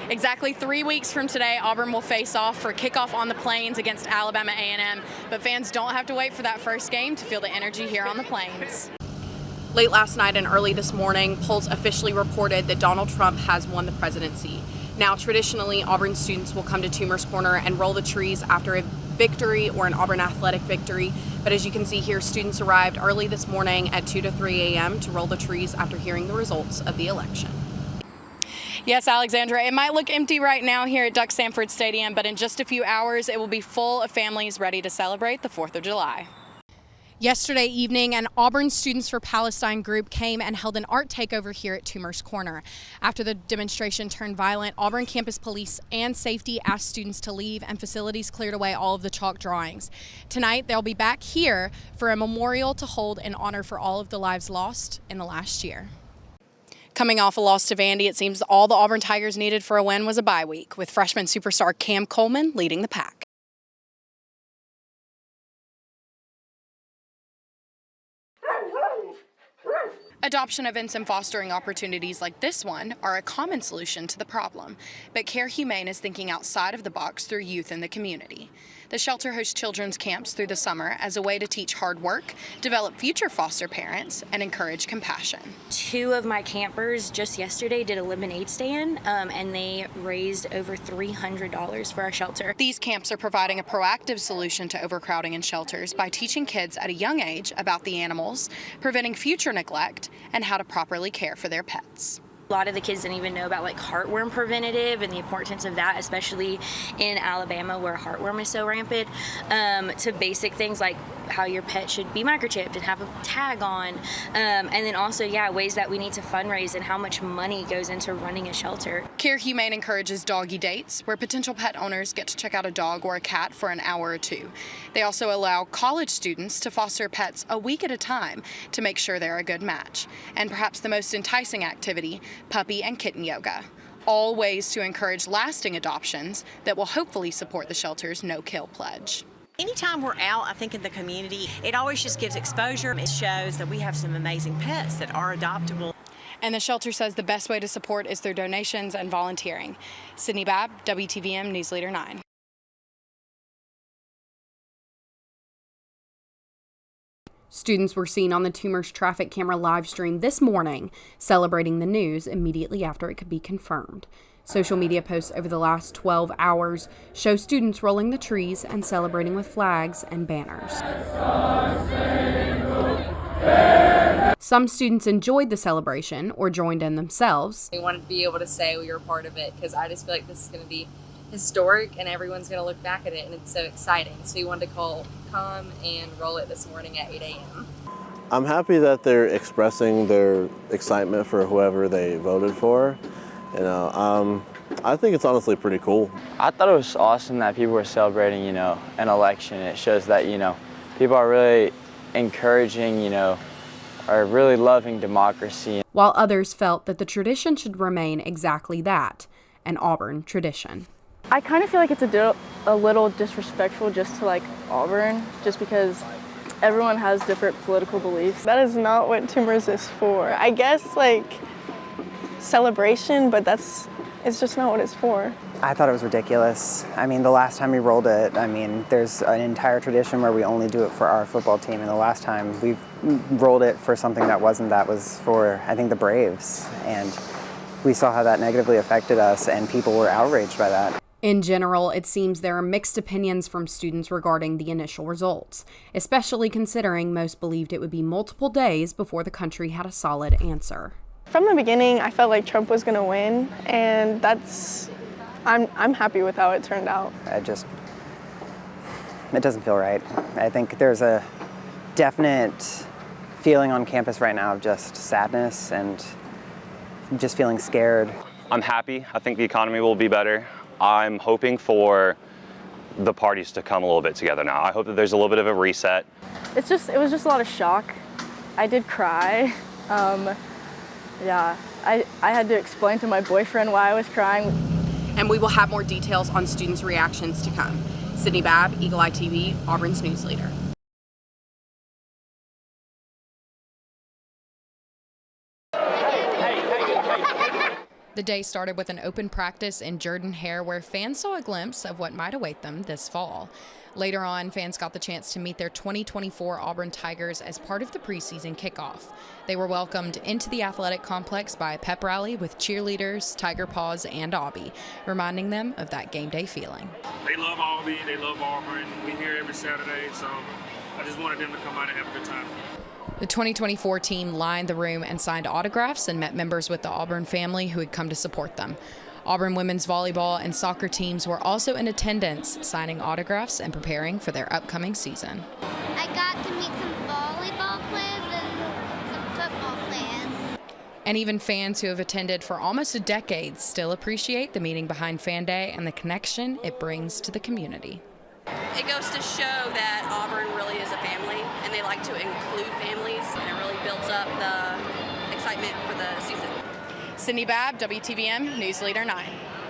Exactly 3 weeks from today, Auburn will face off for kickoff on the Plains against Alabama A&M, but fans don't have to wait for that first game to feel the energy here on the Plains. Late last night and early this morning, polls officially reported that Donald Trump has won the presidency. Now, traditionally, Auburn students will come to Toomer's Corner and roll the trees after a victory or an Auburn athletic victory. But as you can see here, students arrived early this morning at 2 to 3 a.m. to roll the trees after hearing the results of the election. Yes, Alexandra, it might look empty right now here at Duck Sanford Stadium, but in just a few hours, it will be full of families ready to celebrate the 4th of July. Yesterday evening, an Auburn Students for Palestine group came and held an art takeover here at Toomer's Corner. After the demonstration turned violent, Auburn campus police and safety asked students to leave, and facilities cleared away all of the chalk drawings. Tonight, they'll be back here for a memorial to hold in honor for all of the lives lost in the last year. Coming off a loss to Vandy, it seems all the Auburn Tigers needed for a win was a bye week, with freshman superstar Cam Coleman leading the pack. Adoption events and fostering opportunities like this one are a common solution to the problem, but Care Humane is thinking outside of the box through youth in the community. The shelter hosts children's camps through the summer as a way to teach hard work, develop future foster parents, and encourage compassion. 2 of my campers just yesterday did a lemonade stand, and they raised over $300 for our shelter. These camps are providing a proactive solution to overcrowding in shelters by teaching kids at a young age about the animals, preventing future neglect, and how to properly care for their pets. A lot of the kids didn't even know about heartworm preventative and the importance of that, especially in Alabama where heartworm is so rampant, to basic things like how your pet should be microchipped and have a tag on, and then also, ways that we need to fundraise and how much money goes into running a shelter. Care Humane encourages doggy dates, where potential pet owners get to check out a dog or a cat for an hour or 2. They also allow college students to foster pets a week at a time to make sure they're a good match. And perhaps the most enticing activity, puppy and kitten yoga. All ways to encourage lasting adoptions that will hopefully support the shelter's no-kill pledge. Anytime we're out, I think in the community, it always just gives exposure. It shows that we have some amazing pets that are adoptable. And the shelter says the best way to support is through donations and volunteering. Sydney Babb, WTVM News Leader 9. Students were seen on the Toomer's traffic camera live stream this morning, celebrating the news immediately after it could be confirmed. Social media posts over the last 12 hours show students rolling the trees and celebrating with flags and banners. Some students enjoyed the celebration or joined in themselves. We wanted to be able to say we were part of it because I just feel like this is going to be historic and everyone's going to look back at it and it's so exciting. So we wanted to come and roll it this morning at 8 a.m. I'm happy that they're expressing their excitement for whoever they voted for. I think it's honestly pretty cool. I thought it was awesome that people were celebrating, an election. It shows that, people are really encouraging, are really loving democracy. While others felt that the tradition should remain exactly that, an Auburn tradition. I kind of feel like it's a little disrespectful just to Auburn, just because everyone has different political beliefs. That is not what Toomer's is for. I guess celebration, but it's just not what it's for. I thought it was ridiculous. I mean, the last time we rolled it, there's an entire tradition where we only do it for our football team, and the last time we rolled it for something that was for, I think, the Braves, and we saw how that negatively affected us, and people were outraged by that. In general, it seems there are mixed opinions from students regarding the initial results, especially considering most believed it would be multiple days before the country had a solid answer. From the beginning, I felt like Trump was going to win, and I'm happy with how it turned out. It doesn't feel right. I think there's a definite feeling on campus right now of just sadness and just feeling scared. I'm happy. I think the economy will be better. I'm hoping for the parties to come a little bit together now. I hope that there's a little bit of a reset. It was just a lot of shock. I did cry. I had to explain to my boyfriend why I was crying. And we will have more details on students' reactions to come. Sydney Babb, Eagle Eye TV, Auburn's news leader. The day started with an open practice in Jordan-Hare where fans saw a glimpse of what might await them this fall. Later on, fans got the chance to meet their 2024 Auburn Tigers as part of the preseason kickoff. They were welcomed into the athletic complex by a pep rally with cheerleaders, Tiger Paws, and Aubie, reminding them of that game day feeling. They love Aubie, they love Auburn. We here every Saturday, so I just wanted them to come out and have a good time. The 2024 team lined the room and signed autographs and met members with the Auburn family who had come to support them. Auburn women's volleyball and soccer teams were also in attendance, signing autographs and preparing for their upcoming season. I got to meet some volleyball players and some football players. And even fans who have attended for almost a decade still appreciate the meaning behind Fan Day and the connection it brings to the community. It goes to show that Auburn really is a family, and they like to include families, and it really builds up the excitement for the season. Cindy Babb, WTVM News Leader 9.